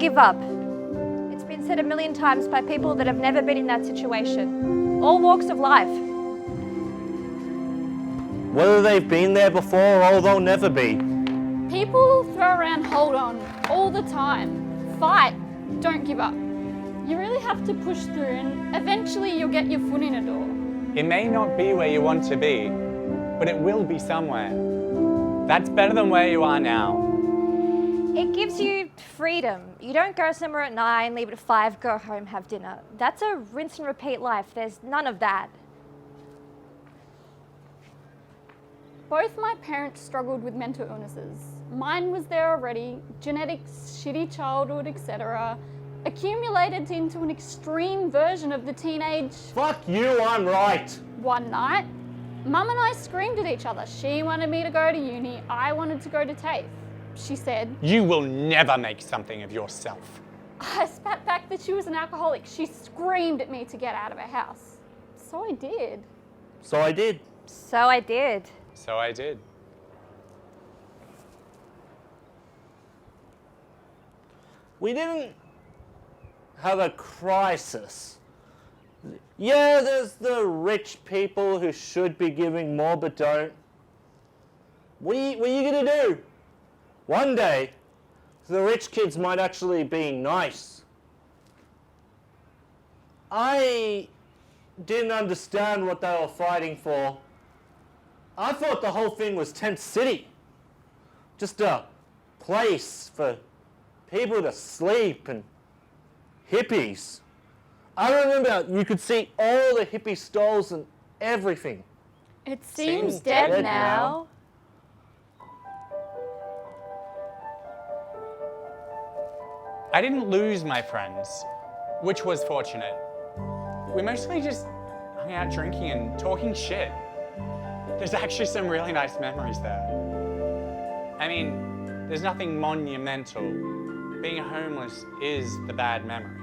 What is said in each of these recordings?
give up. It's been said a million times by people that have never been in that situation. All walks of life. Whether they've been there before or they'll never be. People throw around hold on all the time. Fight, don't give up. You really have to push through and eventually you'll get your foot in a door. It may not be where you want to be, but it will be somewhere. That's better than where you are now. It gives you freedom. You don't go somewhere at 9, leave at 5, go home, have dinner. That's a rinse and repeat life. There's none of that. Both my parents struggled with mental illnesses. Mine was there already, genetics, shitty childhood, etc. Accumulated into an extreme version of the teenage... Fuck you, I'm right. One night, Mum and I screamed at each other. She wanted me to go to uni, I wanted to go to TAFE. She said, You will never make something of yourself. I spat back that she was an alcoholic. She screamed at me to get out of her house. So I did. So I did. So I did. So I did. We didn't have a crisis. Yeah, there's the rich people who should be giving more but don't. What are you going to do? One day, the rich kids might actually be nice. I didn't understand what they were fighting for. I thought the whole thing was Tent City. Just a place for people to sleep and hippies. I remember you could see all the hippie stalls and everything. It Seems dead dead now. I didn't lose my friends, which was fortunate. We mostly just hung out drinking and talking shit. There's actually some really nice memories there. I mean, there's nothing monumental. Being homeless is the bad memory.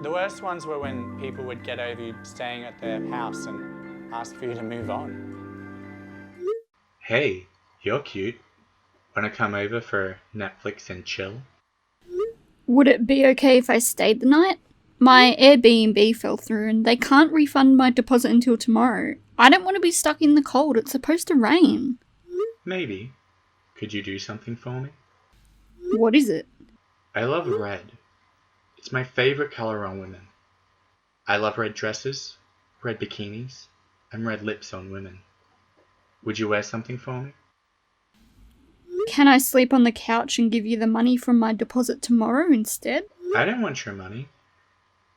The worst ones were when people would get over you staying at their house and ask for you to move on. Hey, you're cute. Wanna come over for Netflix and chill? Would it be okay if I stayed the night? My Airbnb fell through and they can't refund my deposit until tomorrow. I don't want to be stuck in the cold. It's supposed to rain. Maybe. Could you do something for me? What is it? I love red. It's my favorite color on women. I love red dresses, red bikinis, and red lips on women. Would you wear something for me? Can I sleep on the couch and give you the money from my deposit tomorrow instead? I don't want your money.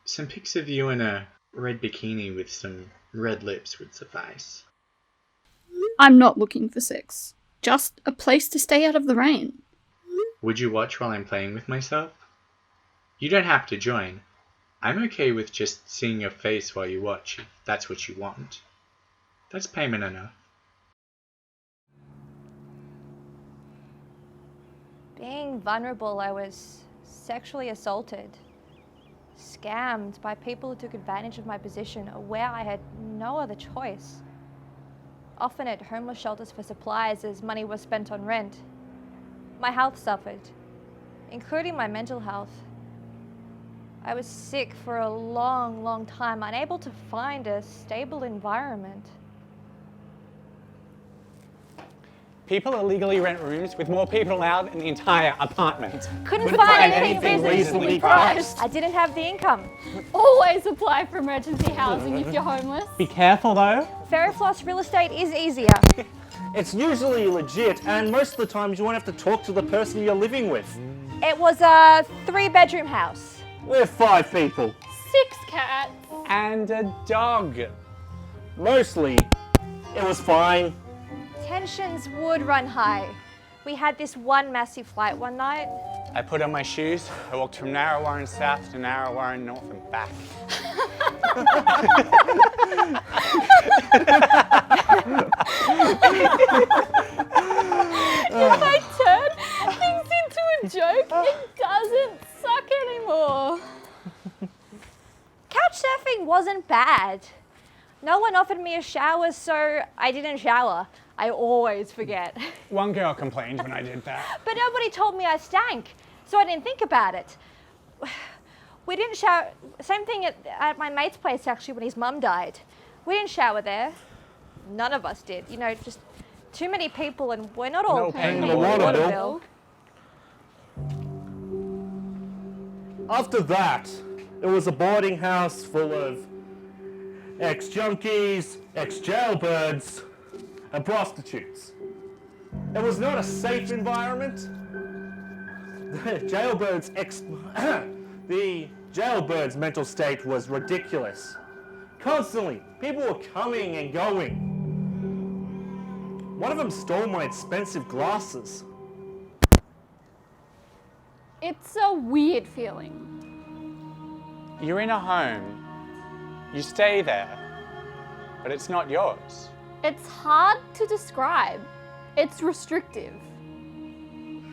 Some pics of you in a red bikini with some red lips would suffice. I'm not looking for sex. Just a place to stay out of the rain. Would you watch while I'm playing with myself? You don't have to join. I'm okay with just seeing your face while you watch, if that's what you want. That's payment enough. Being vulnerable, I was sexually assaulted, scammed by people who took advantage of my position, where I had no other choice. Often at homeless shelters for supplies as money was spent on rent. My health suffered, including my mental health. I was sick for a long, long time, unable to find a stable environment. People illegally rent rooms with more people out in the entire apartment. Couldn't Couldn't find find anything anything reasonably reasonably priced. I didn't have the income. Always apply for emergency housing if you're homeless. Be careful though. Ferrofloss real estate is easier. It's usually legit, and most of the times you won't have to talk to the person you're living with. It was a 3-bedroom house. We're 5 people. 6 cats. And a dog. Mostly, it was fine. Tensions would run high. We had this one massive fight one night. I put on my shoes, I walked from Narrawarren South to Narrawarren North and back. If I turn things into a joke, it doesn't suck anymore. Couch surfing wasn't bad. No one offered me a shower, so I didn't shower. I always forget. One girl complained when I did that. But nobody told me I stank. so I didn't think about it. We didn't shower. Same thing at my mate's place actually when his mum died. We didn't shower there. None of us did. You know, just too many people, and we're not all No paying paying the the water water bill. After that, it was a boarding house full of ex-junkies, ex-jailbirds, and prostitutes. It was not a safe environment. The jailbird's mental state was ridiculous. Constantly, people were coming and going. One of them stole my expensive glasses. It's a weird feeling. You're in a home. You stay there. But it's not yours. It's hard to describe. It's restrictive.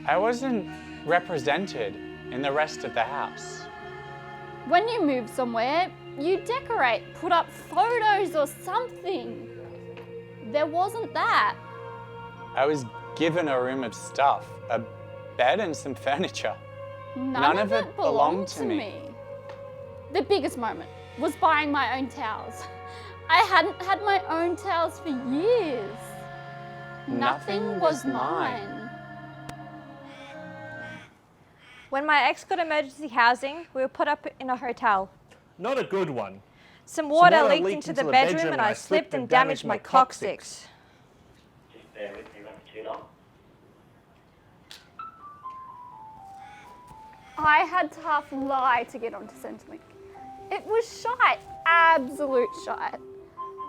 I wasn't represented in the rest of the house. When you move somewhere, you decorate, put up photos or something. There wasn't that. I was given a room of stuff, a bed and some furniture. None of it belonged to me. The biggest moment was buying my own towels. I hadn't had my own towels for years. Nothing was mine. When my ex got emergency housing, we were put up in a hotel. Not a good one. Some water leaked into the bedroom and I slipped and damaged my coccyx. Just bear with me, not too long. I had to half lie to get onto Centrelink. It was shite, absolute shite.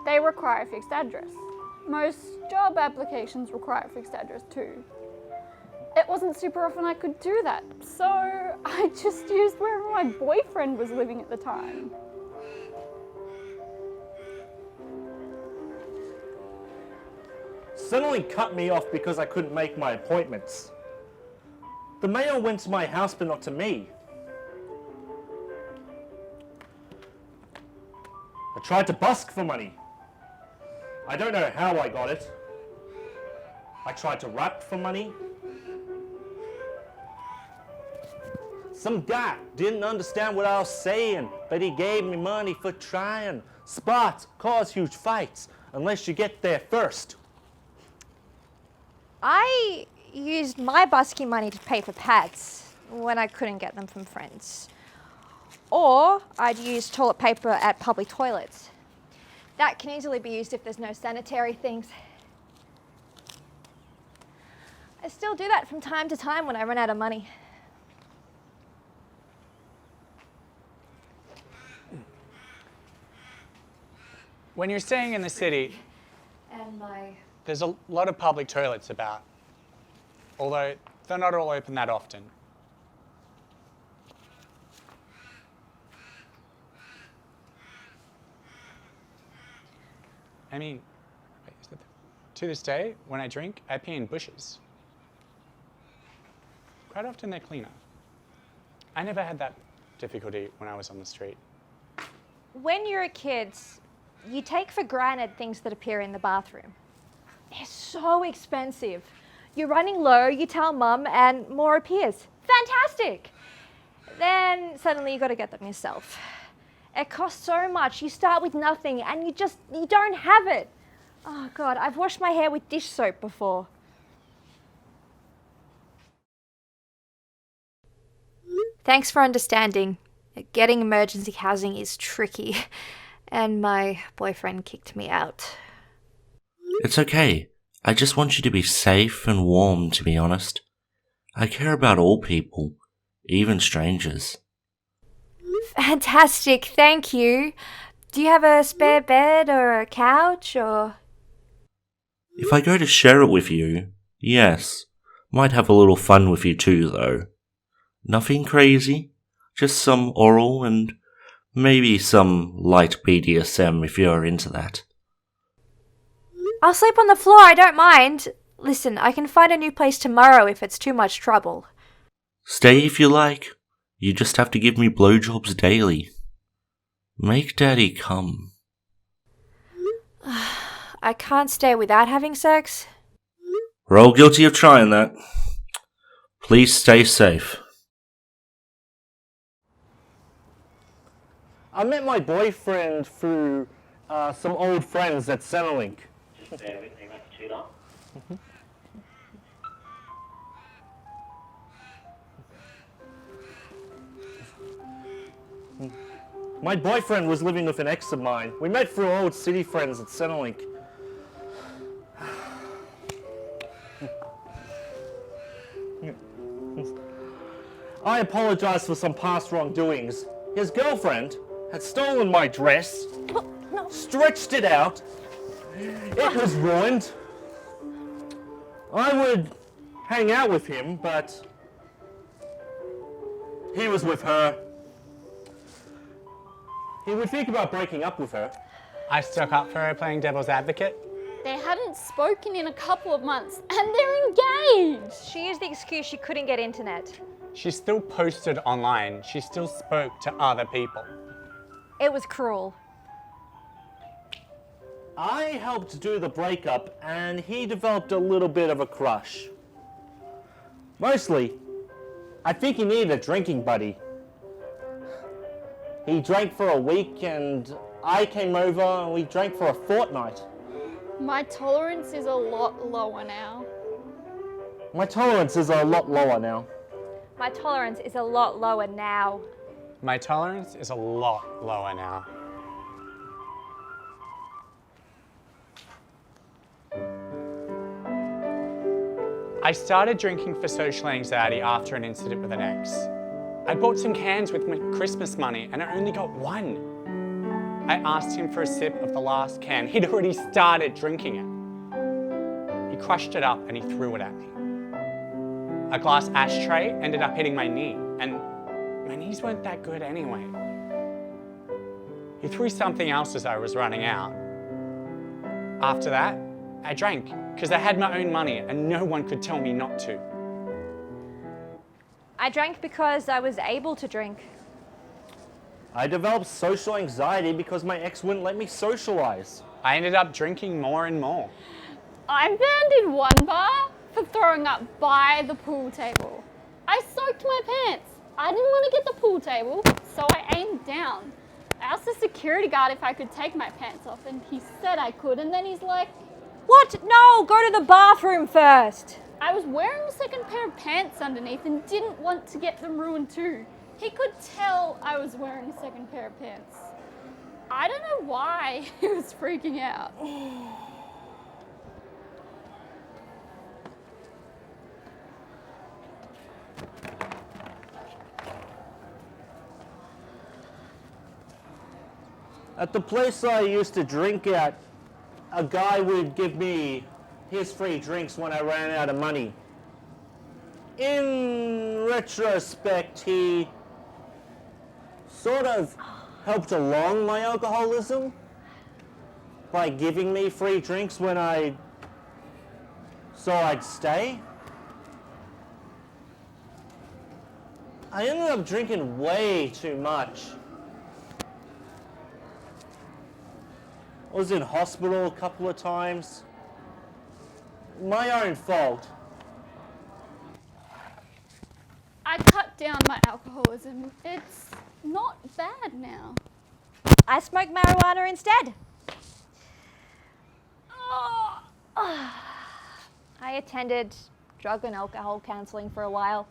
They require a fixed address. Most job applications require a fixed address too. It wasn't super often I could do that, so I just used wherever my boyfriend was living at the time. Suddenly cut me off because I couldn't make my appointments. The mail went to my house but not to me. I tried to busk for money. I don't know how I got it. I tried to rap for money. Some guy didn't understand what I was saying, but he gave me money for trying. Spots cause huge fights unless you get there first. I used my busking money to pay for pads when I couldn't get them from friends. Or I'd use toilet paper at public toilets. That can easily be used if there's no sanitary things. I still do that from time to time when I run out of money. When you're staying in the city, And there's a lot of public toilets about, although they're not all open that often. I mean, to this day, when I drink, I pee in bushes. Quite often they're cleaner. I never had that difficulty when I was on the street. when you're a kid, you take for granted things that appear in the bathroom. They're so expensive. You're running low, you tell mum, and more appears. Fantastic! Then suddenly you got to get them yourself. It costs so much. You start with nothing and you don't have it. Oh God, I've washed my hair with dish soap before. Thanks for understanding. Getting emergency housing is tricky, and my boyfriend kicked me out. It's okay. I just want you to be safe and warm, to be honest. I care about all people, even strangers. Fantastic, thank you. Do you have a spare bed or a couch or... If I go to share it with you, yes. Might have a little fun with you too, though. Nothing crazy, just some oral and maybe some light BDSM if you're into that. I'll sleep on the floor, I don't mind. Listen, I can find a new place tomorrow if it's too much trouble. Stay if you like. You just have to give me blowjobs daily. Make Daddy come. I can't stay without having sex. We're all guilty of trying that. Please stay safe. I met my boyfriend through some old friends at Centrelink. Just bear with me, won't be too long. My boyfriend was living with an ex of mine. We met through old city friends at Centrelink. I apologize for some past wrongdoings. His girlfriend had stolen my dress, stretched it out. It was ruined. I would hang out with him, but he was with her. He would think about breaking up with her. I stuck up for her playing devil's advocate. They hadn't spoken in a couple of months and they're engaged. She used the excuse she couldn't get internet. She still posted online. She still spoke to other people. It was cruel. I helped do the breakup and he developed a little bit of a crush. Mostly, I think he needed a drinking buddy. He drank for a week and I came over and we drank for a fortnight. My tolerance is a lot lower now. My tolerance is a lot lower now. My tolerance is a lot lower now. My tolerance is a lot lower now. I started drinking for social anxiety after an incident with an ex. I bought some cans with my Christmas money and I only got one. I asked him for a sip of the last can. He'd already started drinking it. He crushed it up and he threw it at me. A glass ashtray ended up hitting my knee, and my knees weren't that good anyway. He threw something else as I was running out. After that, I drank because I had my own money and no one could tell me not to. I drank because I was able to drink. I developed social anxiety because my ex wouldn't let me socialize. I ended up drinking more and more. I'm banned in one bar for throwing up by the pool table. I soaked my pants. I didn't want to get the pool table, so I aimed down. I asked the security guard if I could take my pants off, and he said I could, and then he's like, What? No, go to the bathroom first. I was wearing a second pair of pants underneath and didn't want to get them ruined too. He could tell I was wearing a second pair of pants. I don't know why he was freaking out. At the place I used to drink at, a guy would give me his free drinks when I ran out of money. In retrospect, he sort of helped along my alcoholism by giving me free drinks when I'd stay. I ended up drinking way too much. I was in hospital a couple of times. My own fault. I cut down my alcoholism. It's not bad now. I smoke marijuana instead. I attended drug and alcohol counseling for a while.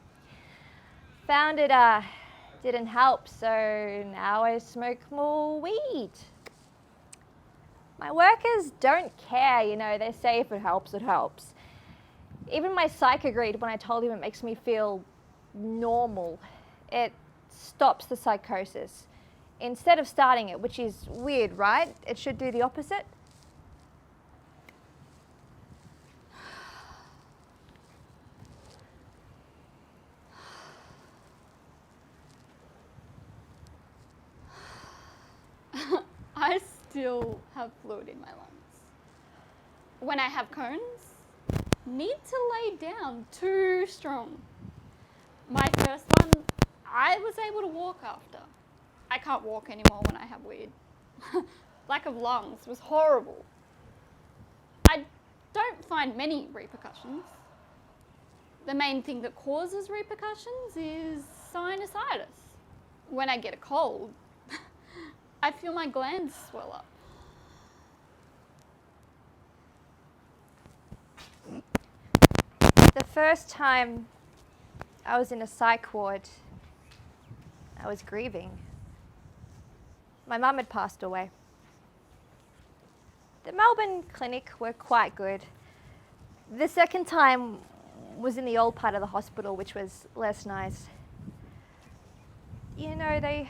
Found it didn't help, so now I smoke more weed. My workers don't care, you know, they say if it helps, it helps. Even my psych agreed when I told him it makes me feel normal. It stops the psychosis. Instead of starting it, which is weird, right? It should do the opposite. I still have fluid in my lungs. When I have cones, need to lay down too strong. My first one, I was able to walk after. I can't walk anymore when I have weed. Lack of lungs was horrible. I don't find many repercussions. The main thing that causes repercussions is sinusitis. When I get a cold, I feel my glands swell up. The first time I was in a psych ward, I was grieving. My mum had passed away. The Melbourne clinic were quite good. The second time was in the old part of the hospital, which was less nice. You know, they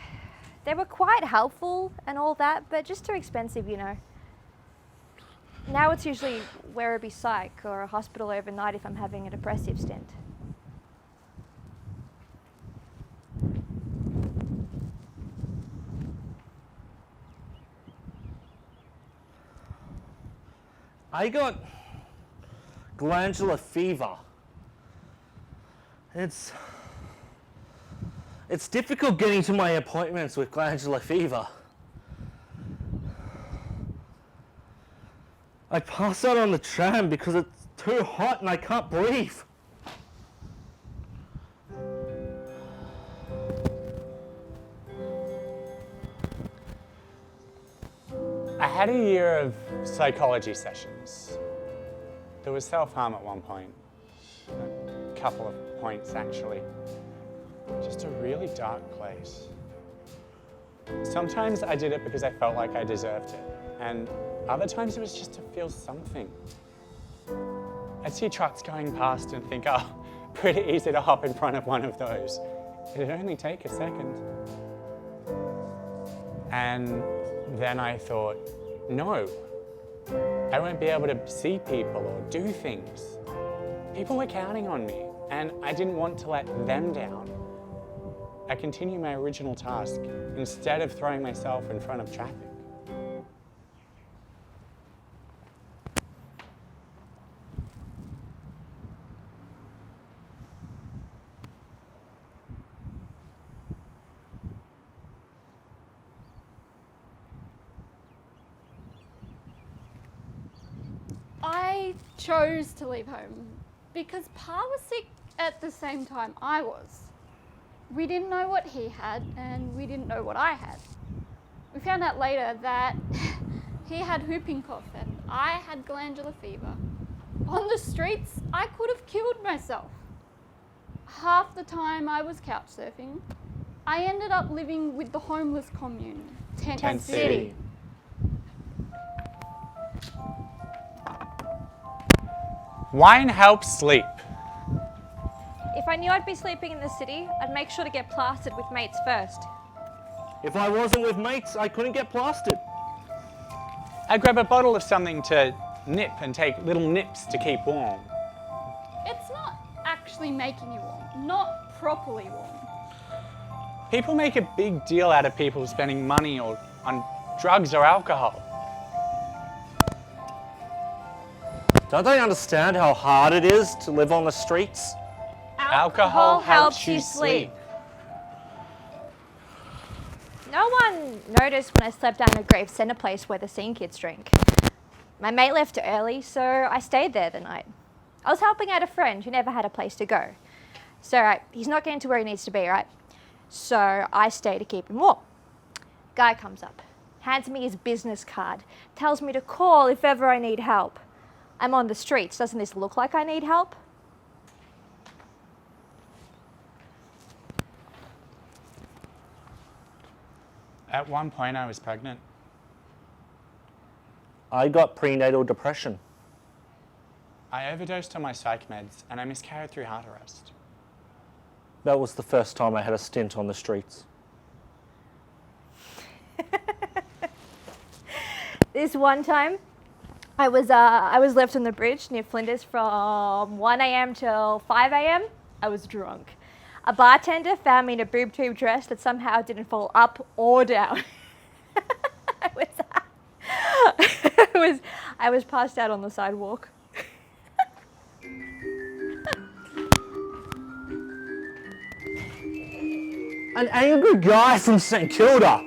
were quite helpful and all that, but just too expensive, you know. Now it's usually Werribee Psych or a hospital overnight if I'm having a depressive stint. I got glandular fever. It's difficult getting to my appointments with glandular fever. I pass out on the tram because it's too hot and I can't breathe. I had a year of psychology sessions. There was self-harm at one point. A couple of points, actually. Just a really dark place. Sometimes I did it because I felt like I deserved it. And other times it was just to feel something. I'd see trucks going past and think, oh, pretty easy to hop in front of one of those. It'd only take a second. And then I thought, no, I won't be able to see people or do things. People were counting on me, and I didn't want to let them down. I continued my original task instead of throwing myself in front of traffic. I chose to leave home because Pa was sick at the same time I was. We didn't know what he had and we didn't know what I had. We found out later that he had whooping cough and I had glandular fever. On the streets, I could have killed myself. Half the time I was couch surfing, I ended up living with the homeless commune, Tent City. Wine helps sleep. If I knew I'd be sleeping in the city, I'd make sure to get plastered with mates first. If I wasn't with mates, I couldn't get plastered. I'd grab a bottle of something to nip and take little nips to keep warm. It's not actually making you warm, not properly warm. People make a big deal out of people spending money on drugs or alcohol. Don't they understand how hard it is to live on the streets? Alcohol helps you sleep. No one noticed when I slept down a Grave Centre place where the scene kids drink. My mate left early, so I stayed there the night. I was helping out a friend who never had a place to go. So, right, he's not getting to where he needs to be, right? So I stay to keep him warm. Guy comes up, hands me his business card, tells me to call if ever I need help. I'm on the streets. Doesn't this look like I need help? At one point I was pregnant. I got prenatal depression. I overdosed on my psych meds and I miscarried through heart arrest. That was the first time I had a stint on the streets. This one time, I was left on the bridge near Flinders from 1 a.m. till 5 a.m. I was drunk. A bartender found me in a boob tube dress that somehow didn't fall up or down. I was passed out on the sidewalk. An angry guy from St Kilda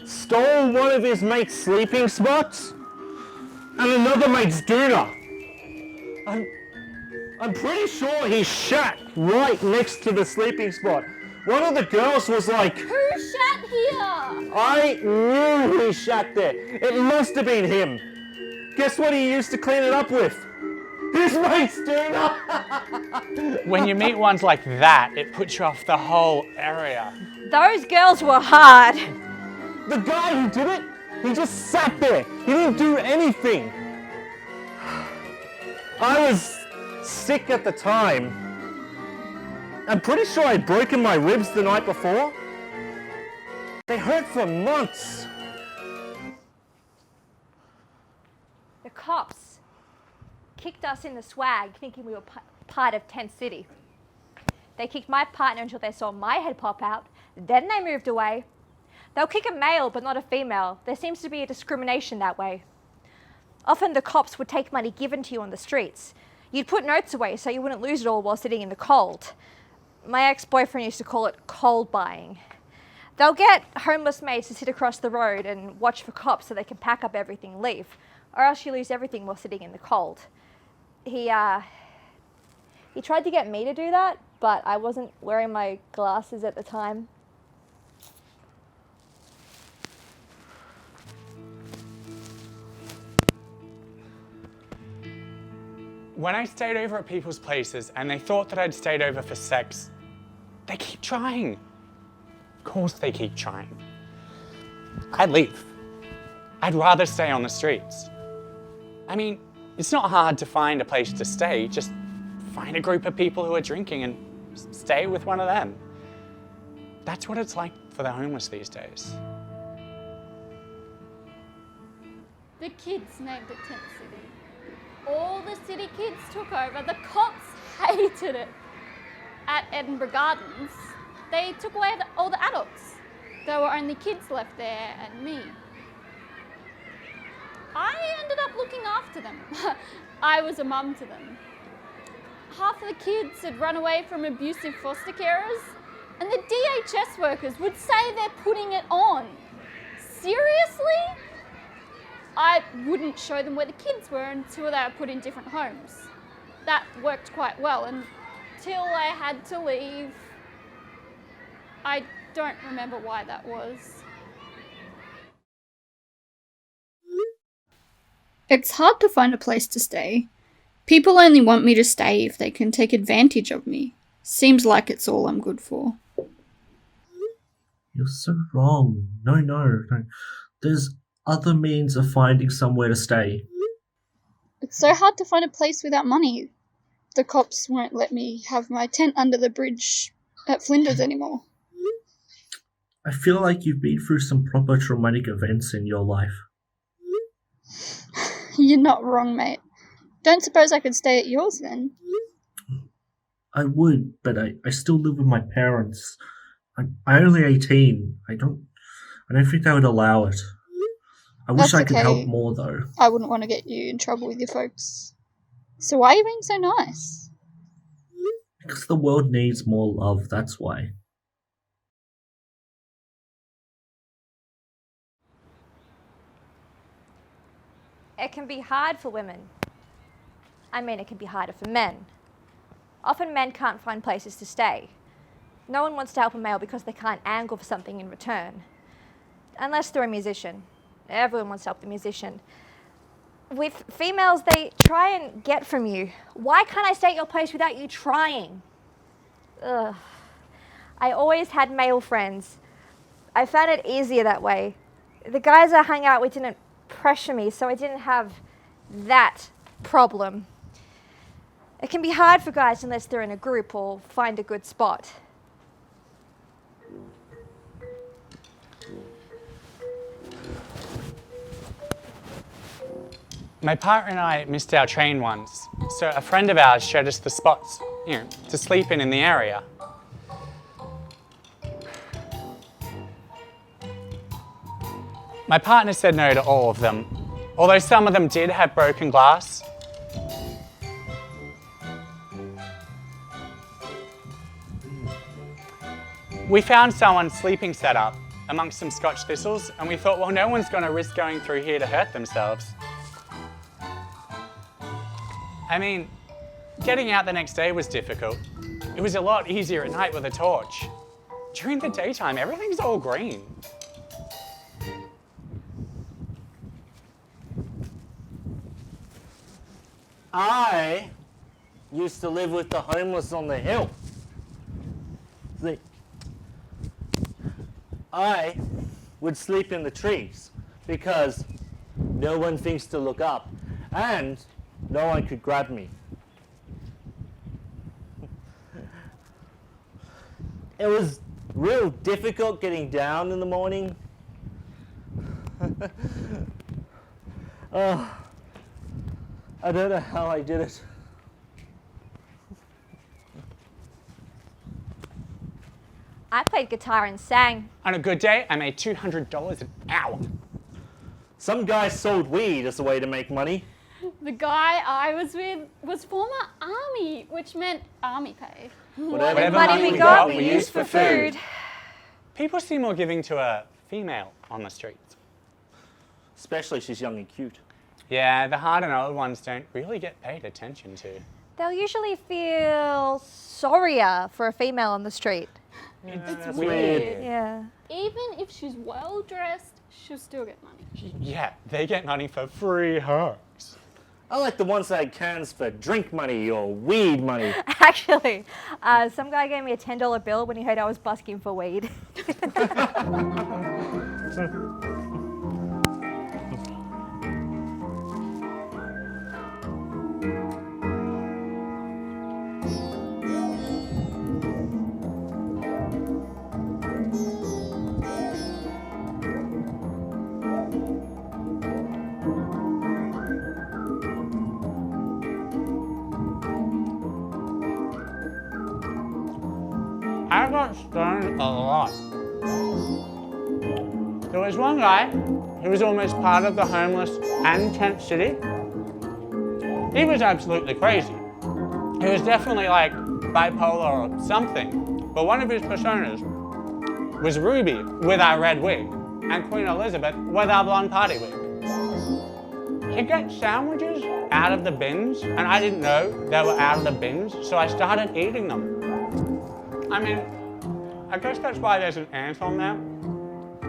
stole one of his mate's sleeping spots and another mate's doona. I'm pretty sure he shat right next to the sleeping spot. One of the girls was like, Who shat here? I knew he shat there. It must have been him. Guess what he used to clean it up with? His mate's dinner. When you meet ones like that, it puts you off the whole area. Those girls were hard. The guy who did it, he just sat there. He didn't do anything. I was sick at the time. I'm pretty sure I'd broken my ribs the night before. They hurt for months. The cops kicked us in the swag thinking we were part of Tent City. They kicked my partner until they saw my head pop out. Then they moved away. They'll kick a male but not a female. There seems to be a discrimination that way. Often the cops would take money given to you on the streets. You'd put notes away so you wouldn't lose it all while sitting in the cold. My ex-boyfriend used to call it cold buying. They'll get homeless mates to sit across the road and watch for cops so they can pack up everything and leave, or else you lose everything while sitting in the cold. He tried to get me to do that, but I wasn't wearing my glasses at the time. When I stayed over at people's places and they thought that I'd stayed over for sex, they keep trying. Of course they keep trying. I'd leave. I'd rather stay on the streets. I mean, it's not hard to find a place to stay. Just find a group of people who are drinking and stay with one of them. That's what it's like for the homeless these days. The kids named it Tent City. All the city kids took over. The cops hated it. At Edinburgh Gardens, they took away all the adults. There were only kids left there and me. I ended up looking after them. I was a mum to them. Half of the kids had run away from abusive foster carers, and the DHS workers would say they're putting it on. Seriously? I wouldn't show them where the kids were until they were put in different homes. That worked quite well until I had to leave. I don't remember why that was. It's hard to find a place to stay. People only want me to stay if they can take advantage of me. Seems like it's all I'm good for. You're so wrong. No. There's other means of finding somewhere to stay. It's so hard to find a place without money. The cops won't let me have my tent under the bridge at Flinders anymore. I feel like you've been through some proper traumatic events in your life. You're not wrong, mate. Don't suppose I could stay at yours then? I would, but I still live with my parents. I'm only 18. I don't think they would allow it. I wish That's I could okay. help more though. I wouldn't want to get you in trouble with your folks. So why are you being so nice? Because the world needs more love, that's why. It can be hard for women. I mean, it can be harder for men. Often men can't find places to stay. No one wants to help a male because they can't angle for something in return. Unless they're a musician. Everyone wants to help the musician. With females, they try and get from you. Why can't I stay at your place without you trying? Ugh. I always had male friends. I found it easier that way. The guys I hung out with didn't pressure me, so I didn't have that problem. It can be hard for guys unless they're in a group or find a good spot. My partner and I missed our train once, so a friend of ours showed us the spots, to sleep in the area. My partner said no to all of them, although some of them did have broken glass. We found someone sleeping set up amongst some Scotch thistles, and we thought, well, no one's going to risk going through here to hurt themselves. I mean, getting out the next day was difficult. It was a lot easier at night with a torch. during the daytime, everything's all green. I used to live with the homeless on the hill. See, I would sleep in the trees because no one thinks to look up and no one could grab me. It was real difficult getting down in the morning. Oh, I don't know how I did it. I played guitar and sang. On a good day, I made $200 an hour. Some guys sold weed as a way to make money. The guy I was with was former army, which meant army pay. Whatever Money we got, we used for food. People seem more giving to a female on the streets. Especially she's young and cute. Yeah, the hard and old ones don't really get paid attention to. They'll usually feel sorrier for a female on the street. It's weird. Yeah. Even if she's well dressed, she'll still get money. Yeah, they get money for free hugs. I like the ones that had cans for drink money or weed money. Actually, some guy gave me a $10 bill when he heard I was busking for weed. I got stoned a lot. There was one guy who was almost part of the homeless and tent city. He was absolutely crazy. He was definitely like bipolar or something. But one of his personas was Ruby with our red wig and Queen Elizabeth with our blonde party wig. He'd get sandwiches out of the bins and I didn't know they were out of the bins, so I started eating them. I mean, I guess that's why there's an ant on there,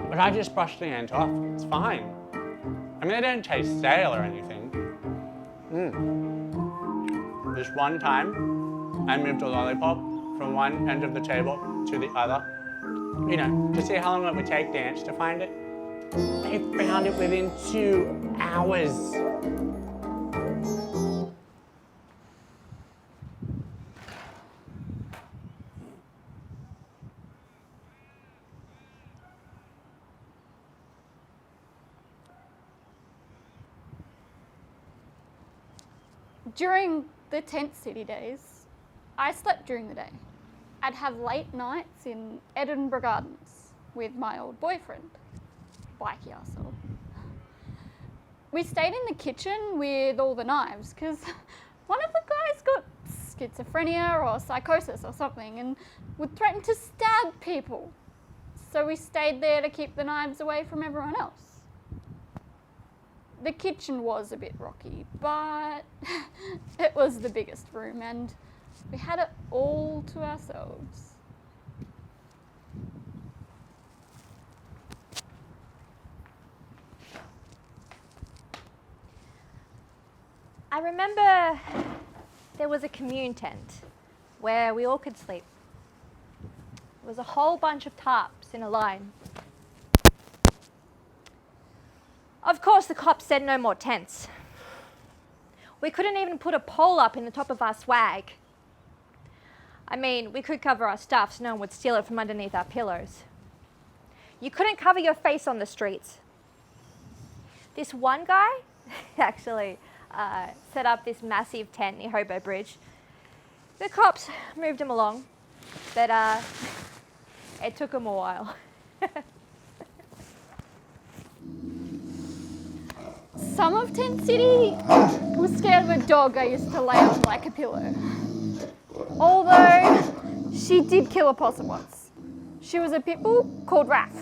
but I just brushed the ant off. It's fine. I mean, they don't taste stale or anything. This one time, I moved a lollipop from one end of the table to the other, you know, to see how long it would take the ants to find it. They found it within 2 hours. During the tent city days, I slept during the day. I'd have late nights in Edinburgh Gardens with my old boyfriend, Bikey arsehole. We stayed in the kitchen with all the knives because one of the guys got schizophrenia or psychosis or something and would threaten to stab people. So we stayed there to keep the knives away from everyone else. The kitchen was a bit rocky, but it was the biggest room and we had it all to ourselves. I remember there was a commune tent where we all could sleep. There was a whole bunch of tarps in a line. Of course, the cops said no more tents. We couldn't even put a pole up in the top of our swag. I mean, we could cover our stuff so no one would steal it from underneath our pillows. You couldn't cover your face on the streets. This one guy actually set up this massive tent near Hobo Bridge. The cops moved him along, but it took him a while. Some of Tent City was scared of a dog I used to lay on like a pillow. Although she did kill a possum once. She was a pit bull called Raph.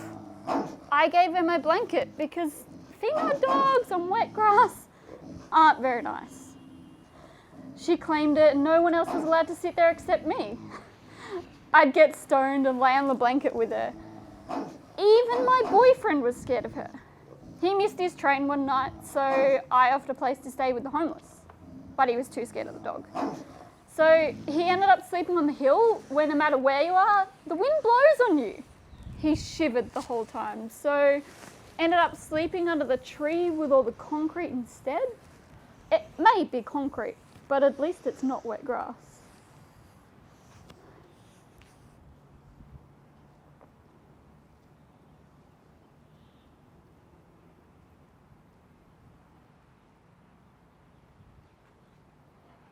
I gave her my blanket because female dogs on wet grass aren't very nice. She claimed it and no one else was allowed to sit there except me. I'd get stoned and lay on the blanket with her. Even my boyfriend was scared of her. He missed his train one night, so I offered a place to stay with the homeless, but he was too scared of the dog. So he ended up sleeping on the hill where no matter where you are, the wind blows on you. He shivered the whole time, so ended up sleeping under the tree with all the concrete instead. It may be concrete, but at least it's not wet grass.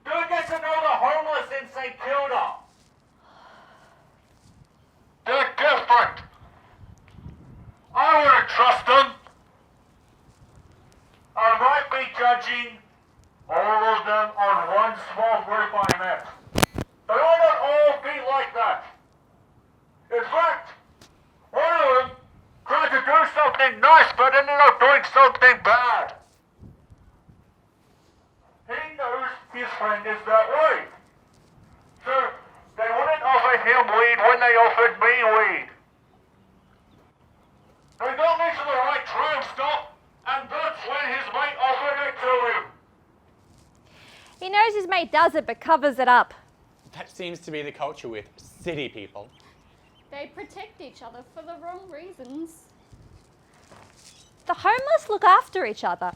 Do you get to know the homeless in St. Kilda? They're different. I wouldn't trust them. I might be judging all of them on one small group I met. They ought not all be like that. In fact, one of them tried to do something nice but ended up doing something bad. He knows his friend is that way. So they wouldn't offer him weed when they offered me weed. They got me to the right tram stop, and that's when his mate offered it to him. He knows his mate does it but covers it up. That seems to be the culture with city people. They protect each other for the wrong reasons. The homeless look after each other.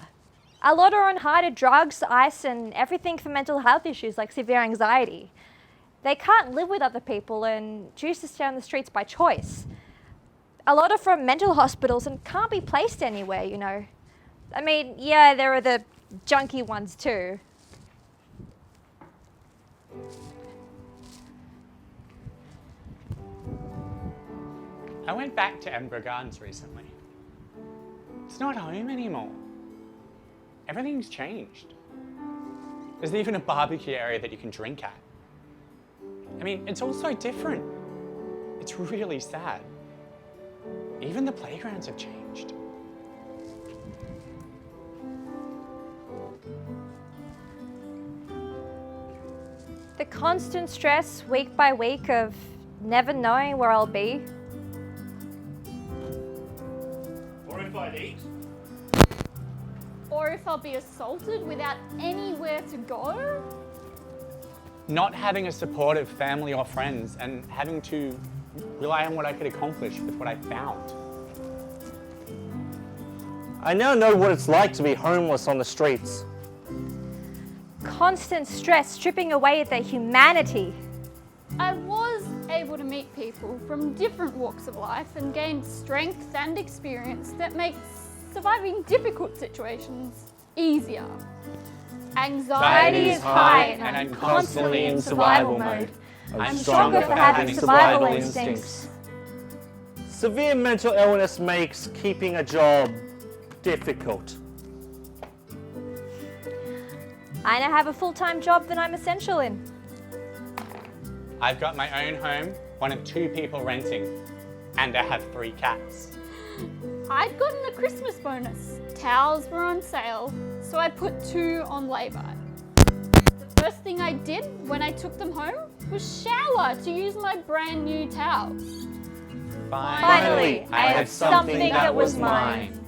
A lot are on high to drugs, ice, and everything for mental health issues like severe anxiety. They can't live with other people and choose to stay on the streets by choice. A lot are from mental hospitals and can't be placed anywhere, you know. I mean, yeah, there are the junky ones too. I went back to Edinburgh Gardens recently. It's not home anymore. Everything's changed. There's even a barbecue area that you can drink at. I mean, it's all so different. It's really sad. Even the playgrounds have changed. The constant stress week by week of never knowing where I'll be. Or if I'd eat. Or if I'll be assaulted without anywhere to go. Not having a supportive family or friends and having to rely on what I could accomplish with what I found. I now know what it's like to be homeless on the streets. Constant stress stripping away at their humanity. I was able to meet people from different walks of life and gain strength and experience that makes surviving difficult situations easier. Anxiety is high and I'm constantly in survival mode. I'm stronger for having survival instincts. Severe mental illness makes keeping a job difficult. I now have a full-time job that I'm essential in. I've got my own home, one of 2 people renting, and I have 3 cats. I'd gotten a Christmas bonus. Towels were on sale, so I put 2 on lay-by. The first thing I did when I took them home was shower to use my brand new towels. Finally, I had something that was mine.